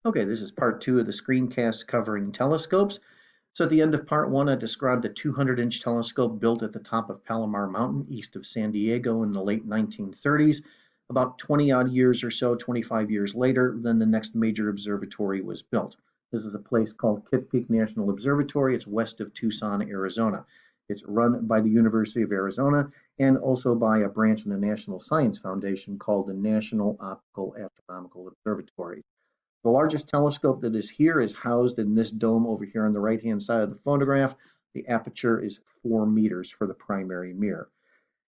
Okay, this is part two of the screencast covering telescopes. So at the end of part one, I described a 200-inch telescope built at the top of Palomar Mountain, east of San Diego in the late 1930s. About 20 odd years or so, 25 years later, then the next major observatory was built. This is a place called Kitt National Observatory. It's west of Tucson, Arizona. It's run by the University of Arizona and also by a branch in the National Science Foundation called the National Optical Astronomical Observatory. The largest telescope that is here is housed in this dome over here on the right-hand side of the photograph. The aperture is 4 meters for the primary mirror.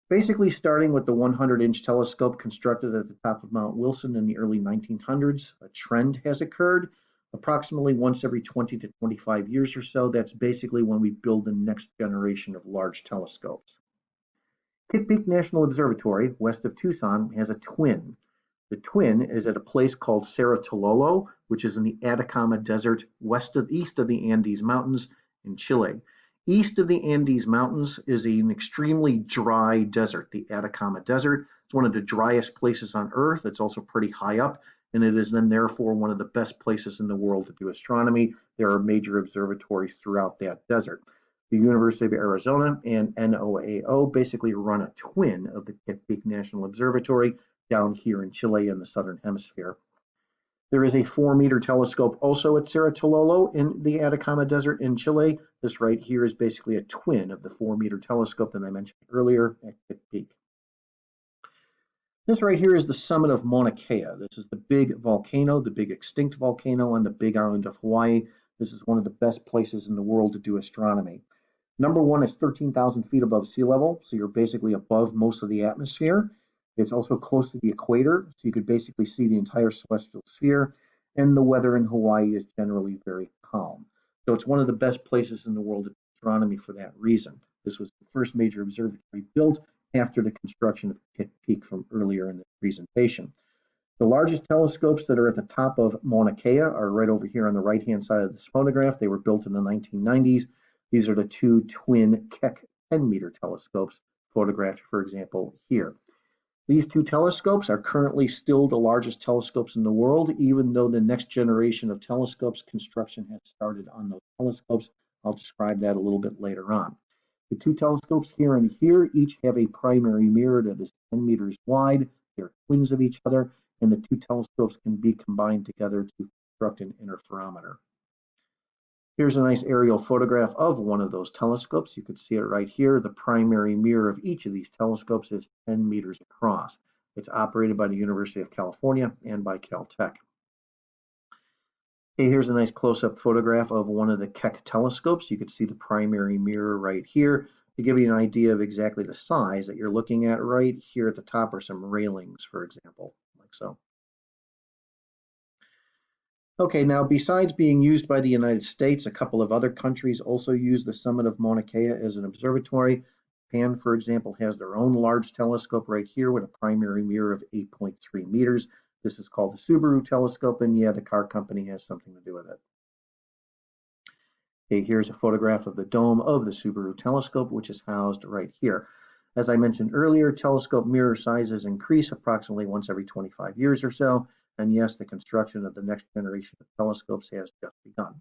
Basically, starting with the 100-inch telescope constructed at the top of Mount Wilson in the early 1900s, a trend has occurred. Approximately once every 20 to 25 years or so, that's basically when we build the next generation of large telescopes. Kitt National Observatory, west of Tucson, has a twin. The twin is at a place called Cerro Tololo, which is in the Atacama Desert east of the Andes Mountains in Chile. East of the Andes Mountains is an extremely dry desert, the Atacama Desert. It's one of the driest places on Earth. It's also pretty high up, and it is then therefore one of the best places in the world to do astronomy. There are major observatories throughout that desert. The University of Arizona and NOAO basically run a twin of the Kitt National Observatory down here in Chile in the southern hemisphere. There is a 4-meter telescope also at Cerro Tololo in the Atacama Desert in Chile. This right here is basically a twin of the 4-meter telescope that I mentioned earlier at Kitt Peak. This right here is the summit of Mauna Kea. This is the big volcano, the big extinct volcano on the big island of Hawaii. This is one of the best places in the world to do astronomy. Number one is 13,000 feet above sea level, so you're basically above most of the atmosphere. It's also close to the equator, so you could basically see the entire celestial sphere, and the weather in Hawaii is generally very calm. So it's one of the best places in the world to do astronomy for that reason. This was the first major observatory built after the construction of Kitt Peak from earlier in the presentation. The largest telescopes that are at the top of Mauna Kea are right over here on the right-hand side of this photograph. They were built in the 1990s. These are the two twin Keck 10-meter telescopes photographed, for example, here. These two telescopes are currently still the largest telescopes in the world, even though the next generation of telescopes construction has started on those telescopes. I'll describe that a little bit later on. The two telescopes here and here each have a primary mirror that is 10 meters wide. They're twins of each other, and the two telescopes can be combined together to construct an interferometer. Here's a nice aerial photograph of one of those telescopes. You can see it right here. The primary mirror of each of these telescopes is 10 meters across. It's operated by the University of California and by Caltech. Okay, here's a nice close-up photograph of one of the Keck telescopes. You can see the primary mirror right here. To give you an idea of exactly the size that you're looking at, right here at the top are some railings, for example, like so. Okay, now besides being used by the United States, a couple of other countries also use the summit of Mauna Kea as an observatory. Japan, for example, has their own large telescope right here with a primary mirror of 8.3 meters. This is called the Subaru telescope, and yeah, the car company has something to do with it. Okay, here's a photograph of the dome of the Subaru telescope, which is housed right here. As I mentioned earlier, telescope mirror sizes increase approximately once every 25 years or so. And yes, the construction of the next generation of telescopes has just begun.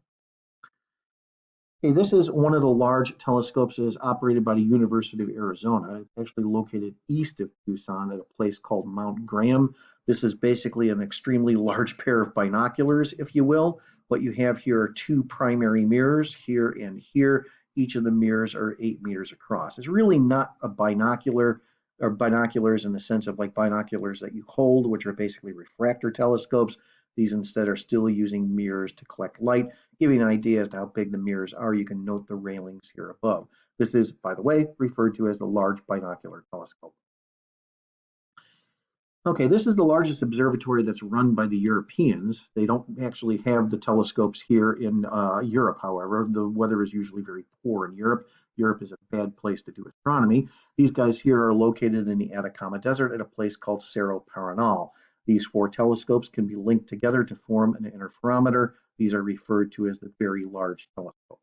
Okay, this is one of the large telescopes that is operated by the University of Arizona. It's actually located east of Tucson at a place called Mount Graham. This is basically an extremely large pair of binoculars, if you will. What you have here are two primary mirrors, here and here. Each of the mirrors are 8 meters across. It's really not a binocular or binoculars in the sense of like binoculars that you hold, which are basically refractor telescopes. These instead are still using mirrors to collect light. Give you an idea as to how big the mirrors are, you can note the railings here above. This is, by the way, referred to as the Large Binocular Telescope. Okay, this is the largest observatory that's run by the Europeans. They don't actually have the telescopes here in Europe, however. The weather is usually very poor in Europe. Europe is a bad place to do astronomy. These guys here are located in the Atacama Desert at a place called Cerro Paranal. These 4 telescopes can be linked together to form an interferometer. These are referred to as the Very Large Telescope.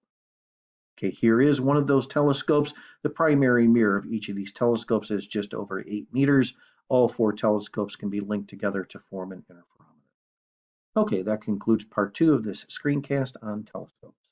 Okay, here is one of those telescopes. The primary mirror of each of these telescopes is just over 8 meters. All 4 telescopes can be linked together to form an interferometer. Okay, that concludes part 2 of this screencast on telescopes.